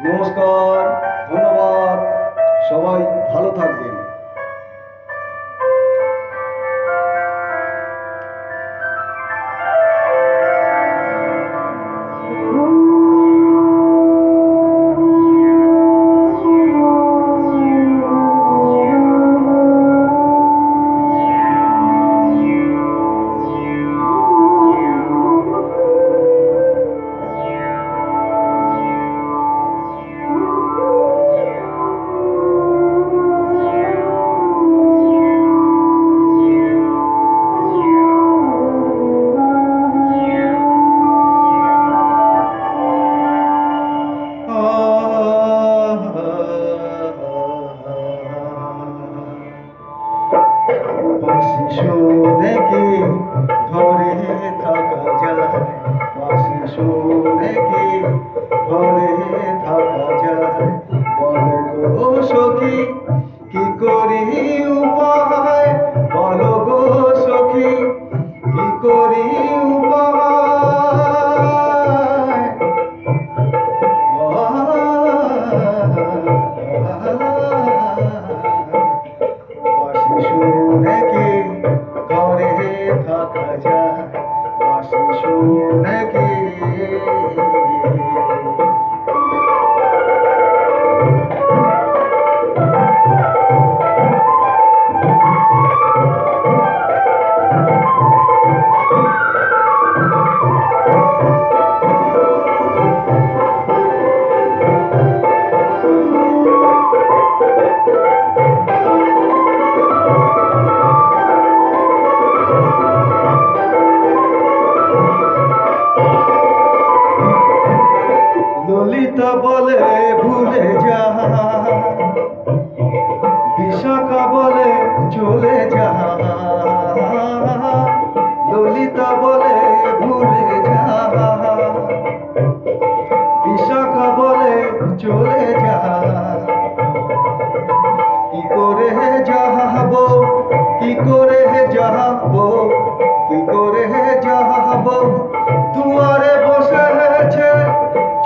নমস্কার, ধন্যবাদ। সবাই ভালো থাকবেন। বাঁশি শুনে কি ঘরে থাকা যায়? বাঁশি শুনে কি ঘরে থাকা যায়? বলো গো সখী, কি করি উপায়? বলো গো সখী, কি করি উপায়? বাঁশি শুনে কি ঘরে থাকা যায়? বাঁশি শুনে কি ললিতা বলে ভুলে যা, বিশাখা বলে চলে যা। ললিতা বলে ভুলে যা, বিশাখা বলে চলে যা। কি করে যাবো, কি করে যাবো, কি করে যাবো? দুয়ারে বসেছে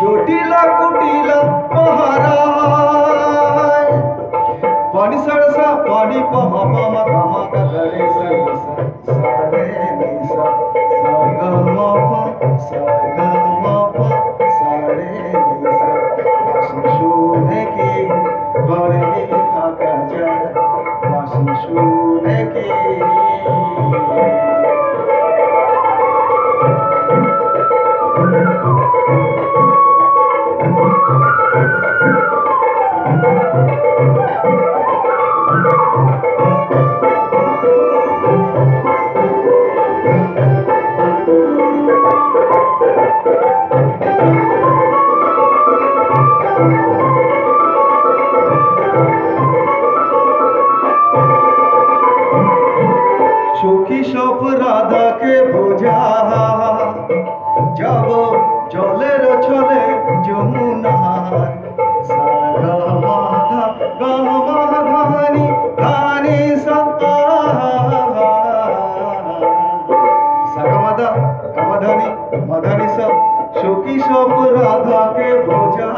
জটিলা কুটিলা মহারাজ। পানি সরসা পানি পমা পমা পমা গরে সরসা সারে নিসা সাগা মা সাগা মা সারে নিসা। বাঁশি শুনে কি ঘরে থাকা যায়? বাঁশি শুনে কি সখী সব রাধাকে বোঝা, যাব জলের ছলে যমুনায়। সাগা মাধা গা মাধানি ধানি সা, সাগা মাধা গামাধানি মাধানি সা। সখী সব রাধাকে বোঝা,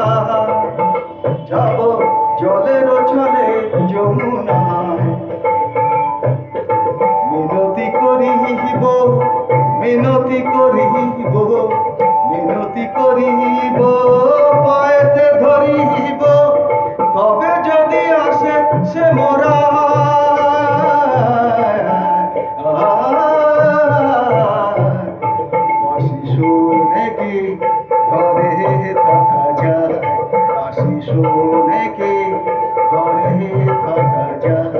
যাব জলের ছলে যমুনায়। মিনতি করিব, মিনতি করিব, মিনতি করিব, পায়েতে ধরিব, তবে যদি আসে সে মোরা। বাঁশি শুনে কি ঘরে থাকা যায়? বাঁশি শুনে কি ঘরে থাকা যায়?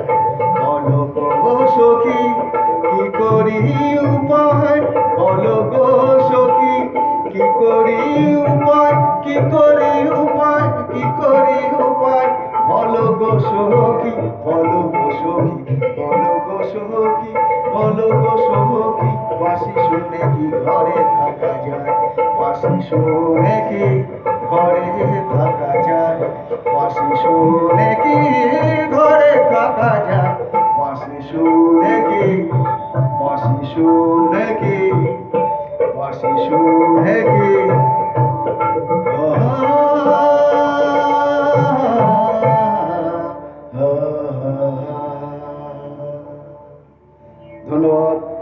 বলো গো সখী, কি করি উপায়? বলো গো সখী, কি করি উপায়? কি করি উপায়? কি করি উপায়? বলো গো সখী, বলো গো সখী, বলো গো সখী, বলো গো সখী। বাঁশি শুনে কি ঘরে থাকা যায়? বাঁশি শুনে কি ঘরে থাকা যায়? বাঁশি শুনে কি ঘরে থাকা যায়? বাঁশি শুনে কি, বাঁশি শুনে কি, বাঁশি শুনে কি ধন্যবাদ।